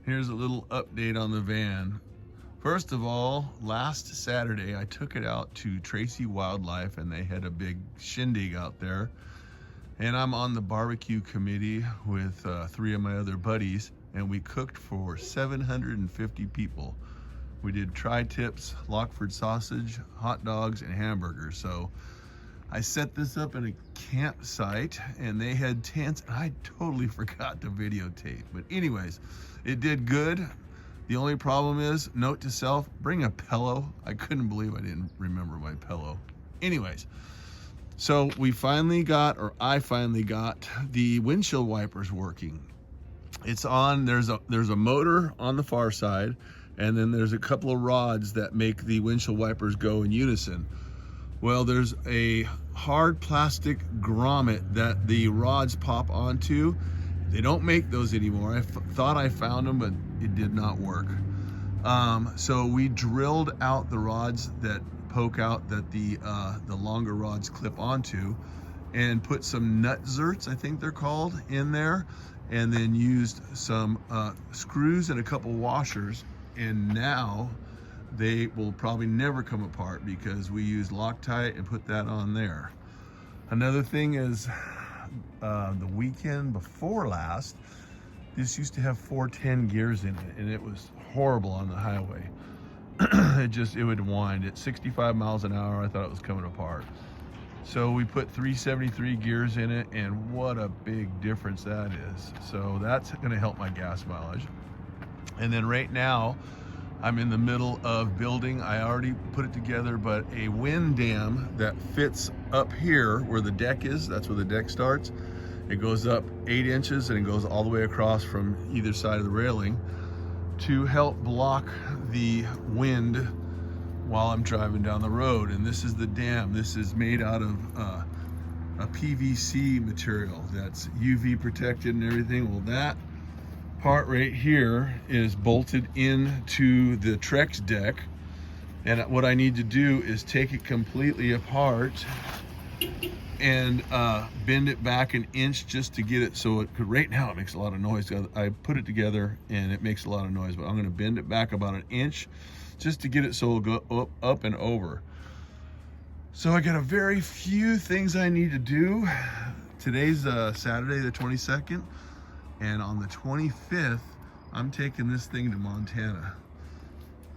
Here's a little update on the van. First of all, last Saturday I took it out to Tracy Wildlife and they had a big shindig out there. And I'm on the barbecue committee with 3 of my other buddies, and we cooked for 750 people. We did tri-tips, Lockford sausage, hot dogs, and hamburgers. So I set this up in a campsite and they had tents, and I totally forgot to videotape. But anyways, it did good. The only problem is, note to self, bring a pillow. I couldn't believe I didn't remember my pillow. Anyways, so we finally got, or I finally got, the windshield wipers working. It's on, there's a motor on the far side, and then there's a couple of rods that make the windshield wipers go in unison. Well, there's a hard plastic grommet that the rods pop onto. They don't make those anymore. I thought I found them, but it did not work. So we drilled out the rods that poke out that the longer rods clip onto, and put some nut zerts, I think they're called, in there, and then used some screws and a couple washers, and now they will probably never come apart because we used Loctite and put that on there. Another thing is, the weekend before last, this used to have 410 gears in it, and it was horrible on the highway. It would wind at 65 miles an hour. I thought it was coming apart. So we put 373 gears in it, and what a big difference that is. So that's going to help my gas mileage. And then right now I'm in the middle of building, I already put it together, but a wind dam that fits up here where the deck is. That's where the deck starts. It goes up 8 inches and it goes all the way across from either side of the railing to help block the wind while I'm driving down the road. And this is the dam. This is made out of a PVC material that's UV protected and everything. Well, that part right here is bolted into the Trex deck, and what I need to do is take it completely apart and bend it back an inch just to get it so it could. Right now it makes a lot of noise. I put it together and it makes a lot of noise, but I'm going to bend it back about an inch just to get it so it'll go up and over. So I got a very few things I need to do. Today's Saturday the 22nd, and on the 25th I'm taking this thing to Montana.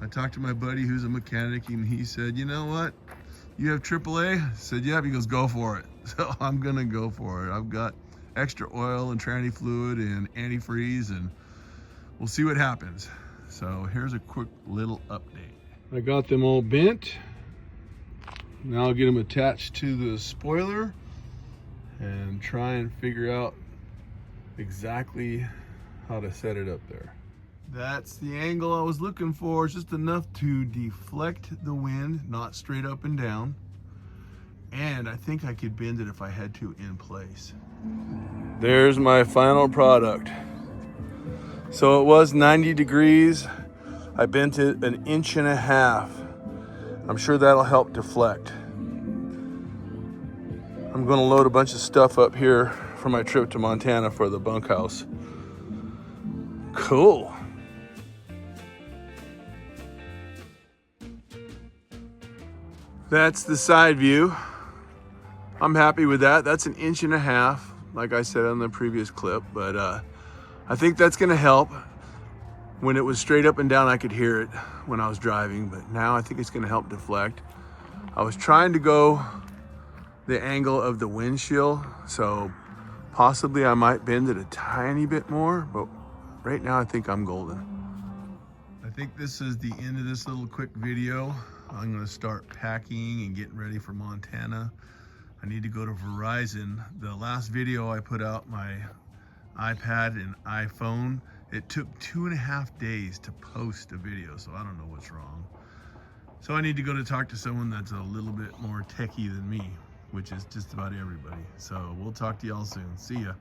I talked to my buddy who's a mechanic, and he said, you know what, you have AAA? I said, yeah. He goes, go for it. So I'm gonna go for it. I've got extra oil and tranny fluid and antifreeze, and we'll see what happens. So here's a quick little update. I got them all bent. Now I'll get them attached to the spoiler and try and figure out exactly how to set it up there. That's the angle I was looking for. It's just enough to deflect the wind, not straight up and down. And I think I could bend it if I had to in place. There's my final product. So it was 90 degrees. I bent it 1.5 inches. I'm sure that'll help deflect. I'm gonna load a bunch of stuff up here for my trip to Montana for the bunkhouse. Cool. That's the side view. I'm happy with that. That's 1.5 inches, like I said on the previous clip, but I think that's gonna help. When it was straight up and down, I could hear it when I was driving, but now I think it's gonna help deflect. I was trying to go the angle of the windshield, so possibly I might bend it a tiny bit more, but right now I think I'm golden. I think this is the end of this little quick video. I'm gonna start packing and getting ready for Montana. I need to go to Verizon. The last video I put out, my iPad and iPhone, it took 2.5 days to post a video, so I don't know what's wrong. So I need to go to talk to someone that's a little bit more techie than me, which is just about everybody. So we'll talk to y'all soon. See ya.